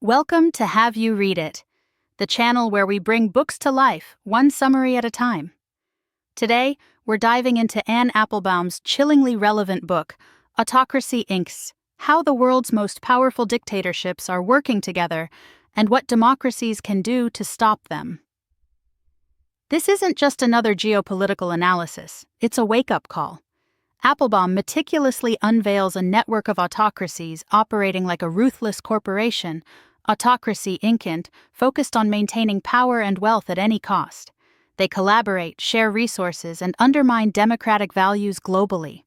Welcome to Have You Read It, the channel where we bring books to life, one summary at a time. Today, we're diving into Anne Applebaum's chillingly relevant book, Autocracy Inc.'s How the World's Most Powerful Dictatorships Are Working Together and What Democracies Can Do to Stop Them. This isn't just another geopolitical analysis, it's a wake-up call. Applebaum meticulously unveils a network of autocracies operating like a ruthless corporation, Autocracy Inc., focused on maintaining power and wealth at any cost. They collaborate, share resources, and undermine democratic values globally.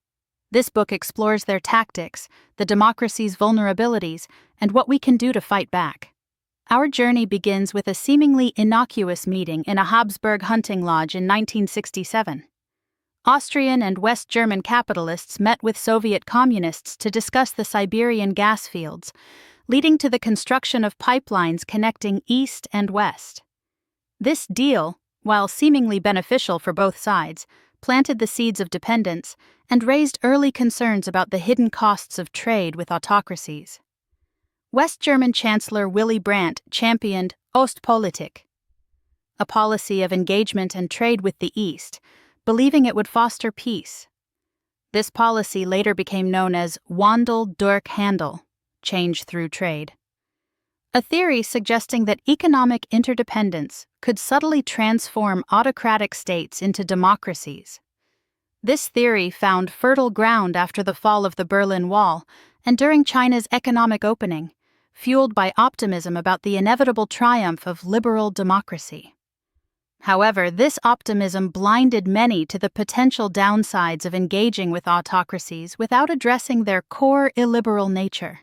This book explores their tactics, the democracy's vulnerabilities, and what we can do to fight back. Our journey begins with a seemingly innocuous meeting in a Habsburg hunting lodge in 1967. Austrian and West German capitalists met with Soviet communists to discuss the Siberian gas fields, leading to the construction of pipelines connecting East and West. This deal, while seemingly beneficial for both sides, planted the seeds of dependence and raised early concerns about the hidden costs of trade with autocracies. West German Chancellor Willy Brandt championed Ostpolitik, a policy of engagement and trade with the East, believing it would foster peace. This policy later became known as Wandel durch Handel, change through trade, a theory suggesting that economic interdependence could subtly transform autocratic states into democracies. This theory found fertile ground after the fall of the Berlin Wall and during China's economic opening, fueled by optimism about the inevitable triumph of liberal democracy. However, this optimism blinded many to the potential downsides of engaging with autocracies without addressing their core illiberal nature.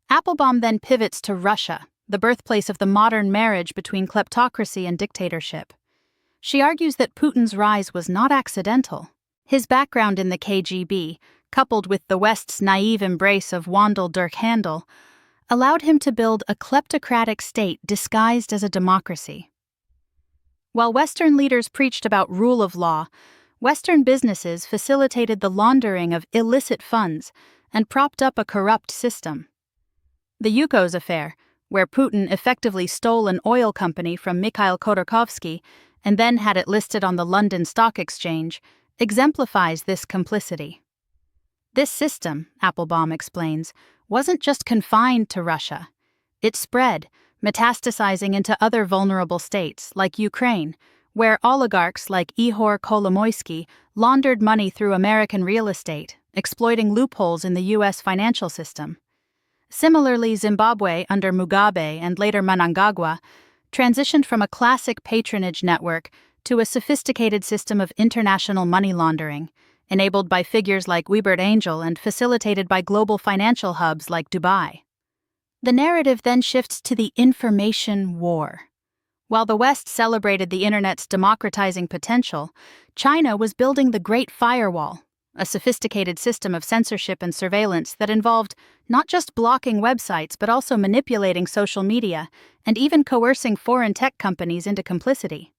Applebaum then pivots to Russia, the birthplace of the modern marriage between kleptocracy and dictatorship. She argues that Putin's rise was not accidental. His background in the KGB, coupled with the West's naive embrace of Wandel durch Handel, allowed him to build a kleptocratic state disguised as a democracy. While Western leaders preached about rule of law, Western businesses facilitated the laundering of illicit funds and propped up a corrupt system. The Yukos affair, where Putin effectively stole an oil company from Mikhail Khodorkovsky and then had it listed on the London Stock Exchange, exemplifies this complicity. This system, Applebaum explains, wasn't just confined to Russia. It spread, metastasizing into other vulnerable states, like Ukraine, where oligarchs like Ihor Kolomoisky laundered money through American real estate, exploiting loopholes in the U.S. financial system. Similarly, Zimbabwe under Mugabe and later Mnangagwa transitioned from a classic patronage network to a sophisticated system of international money laundering, enabled by figures like Webert Angel and facilitated by global financial hubs like Dubai. The narrative then shifts to the information war. While the West celebrated the Internet's democratizing potential, China was building the Great Firewall, a sophisticated system of censorship and surveillance that involved not just blocking websites but also manipulating social media and even coercing foreign tech companies into complicity.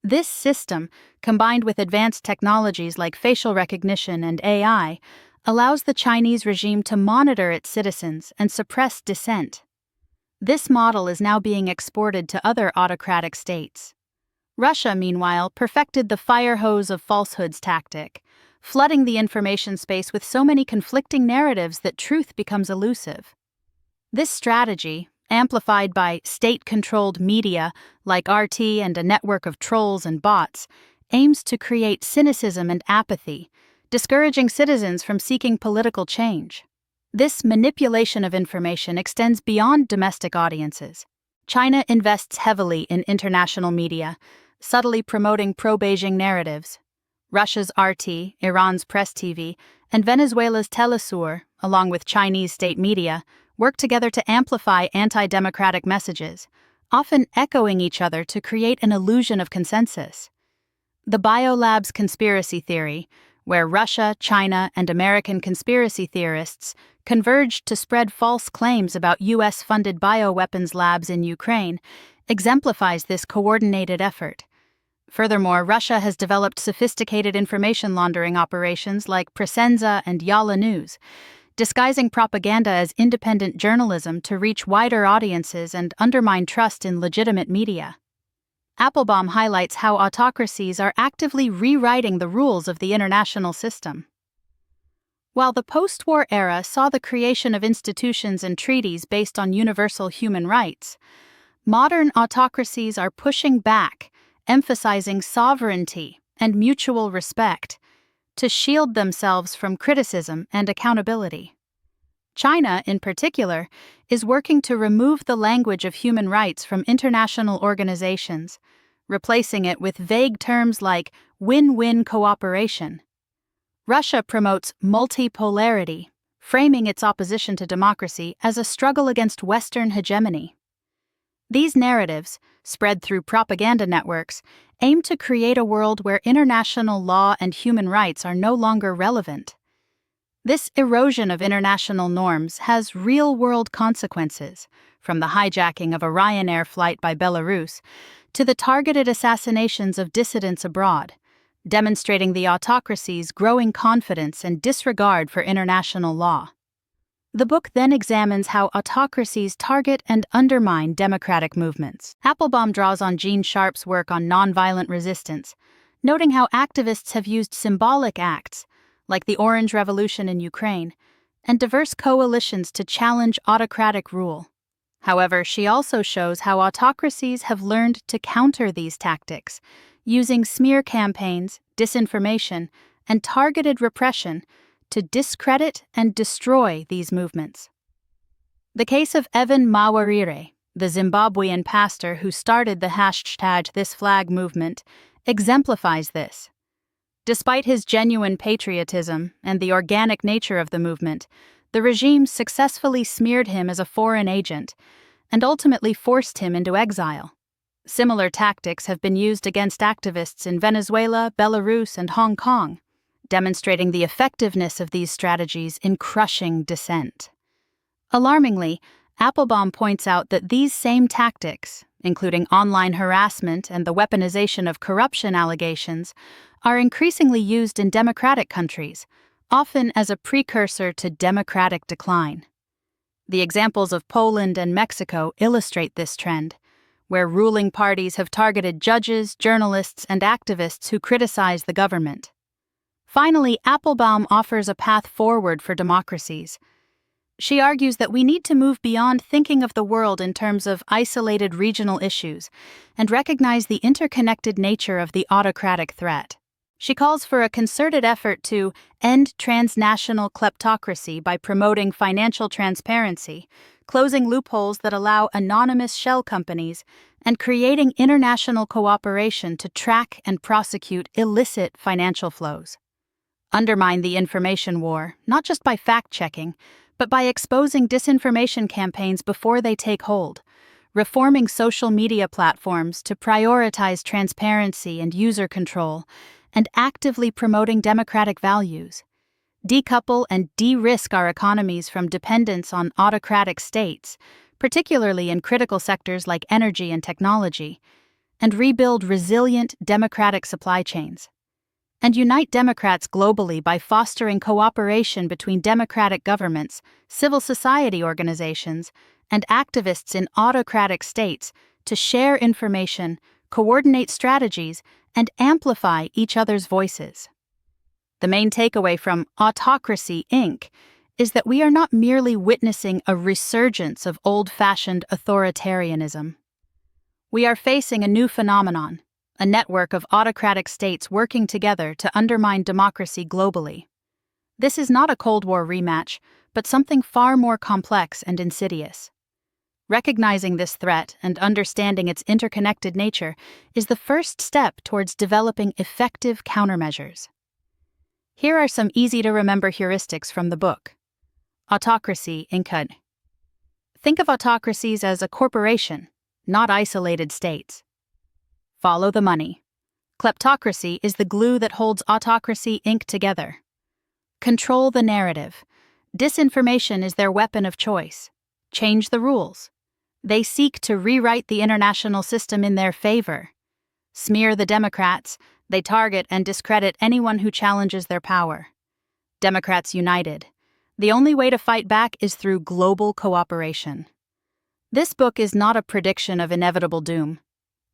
This system, combined with advanced technologies like facial recognition and AI, allows the Chinese regime to monitor its citizens and suppress dissent. This model is now being exported to other autocratic states. Russia, meanwhile, perfected the fire hose of falsehoods tactic, flooding the information space with so many conflicting narratives that truth becomes elusive. This strategy, amplified by state-controlled media like RT and a network of trolls and bots, aims to create cynicism and apathy, discouraging citizens from seeking political change. This manipulation of information extends beyond domestic audiences. China invests heavily in international media, subtly promoting pro-Beijing narratives. Russia's RT, Iran's Press TV, and Venezuela's Telesur, along with Chinese state media, work together to amplify anti-democratic messages, often echoing each other to create an illusion of consensus. The biolabs conspiracy theory, where Russia, China, and American conspiracy theorists converged to spread false claims about U.S.-funded bioweapons labs in Ukraine, exemplifies this coordinated effort. Furthermore, Russia has developed sophisticated information laundering operations like Presenza and Yalla News, disguising propaganda as independent journalism to reach wider audiences and undermine trust in legitimate media. Applebaum highlights how autocracies are actively rewriting the rules of the international system. While the post-war era saw the creation of institutions and treaties based on universal human rights, modern autocracies are pushing back, emphasizing sovereignty and mutual respect to shield themselves from criticism and accountability. China, in particular, is working to remove the language of human rights from international organizations, replacing it with vague terms like win-win cooperation. Russia promotes multipolarity, framing its opposition to democracy as a struggle against Western hegemony. These narratives, spread through propaganda networks, aim to create a world where international law and human rights are no longer relevant. This erosion of international norms has real-world consequences, from the hijacking of a Ryanair flight by Belarus to the targeted assassinations of dissidents abroad, demonstrating the autocracy's growing confidence and disregard for international law. The book then examines how autocracies target and undermine democratic movements. Applebaum draws on Gene Sharp's work on nonviolent resistance, noting how activists have used symbolic acts, like the Orange Revolution in Ukraine, and diverse coalitions to challenge autocratic rule. However, she also shows how autocracies have learned to counter these tactics, using smear campaigns, disinformation, and targeted repression to discredit and destroy these movements. The case of Evan Mawarire, the Zimbabwean pastor who started the #ThisFlag movement, exemplifies this. Despite his genuine patriotism and the organic nature of the movement, the regime successfully smeared him as a foreign agent and ultimately forced him into exile. Similar tactics have been used against activists in Venezuela, Belarus, and Hong Kong, demonstrating the effectiveness of these strategies in crushing dissent. Alarmingly, Applebaum points out that these same tactics, including online harassment and the weaponization of corruption allegations, are increasingly used in democratic countries, often as a precursor to democratic decline. The examples of Poland and Mexico illustrate this trend, where ruling parties have targeted judges, journalists, and activists who criticize the government. Finally, Applebaum offers a path forward for democracies. She argues that we need to move beyond thinking of the world in terms of isolated regional issues and recognize the interconnected nature of the autocratic threat. She calls for a concerted effort to end transnational kleptocracy by promoting financial transparency, closing loopholes that allow anonymous shell companies, and creating international cooperation to track and prosecute illicit financial flows. Undermine the information war, not just by fact-checking, but by exposing disinformation campaigns before they take hold, reforming social media platforms to prioritize transparency and user control, and actively promoting democratic values. Decouple and de-risk our economies from dependence on autocratic states, particularly in critical sectors like energy and technology, and rebuild resilient democratic supply chains. And unite Democrats globally by fostering cooperation between democratic governments, civil society organizations, and activists in autocratic states to share information, coordinate strategies, and amplify each other's voices. The main takeaway from Autocracy, Inc. is that we are not merely witnessing a resurgence of old-fashioned authoritarianism. We are facing a new phenomenon, a network of autocratic states working together to undermine democracy globally. This is not a Cold War rematch, but something far more complex and insidious. Recognizing this threat and understanding its interconnected nature is the first step towards developing effective countermeasures. Here are some easy-to-remember heuristics from the book. Autocracy, Inc. Think of autocracies as a corporation, not isolated states. Follow the money. Kleptocracy is the glue that holds Autocracy, Inc. together. Control the narrative. Disinformation is their weapon of choice. Change the rules. They seek to rewrite the international system in their favor. Smear the Democrats. They target and discredit anyone who challenges their power. Democrats united. The only way to fight back is through global cooperation. This book is not a prediction of inevitable doom.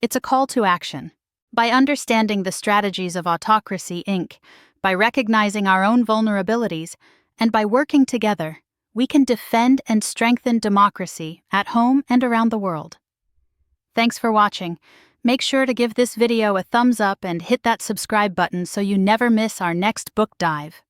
It's a call to action. By understanding the strategies of Autocracy, Inc., by recognizing our own vulnerabilities, and by working together, we can defend and strengthen democracy at home and around the world. Thanks for watching. Make sure to give this video a thumbs up and hit that subscribe button so you never miss our next book dive.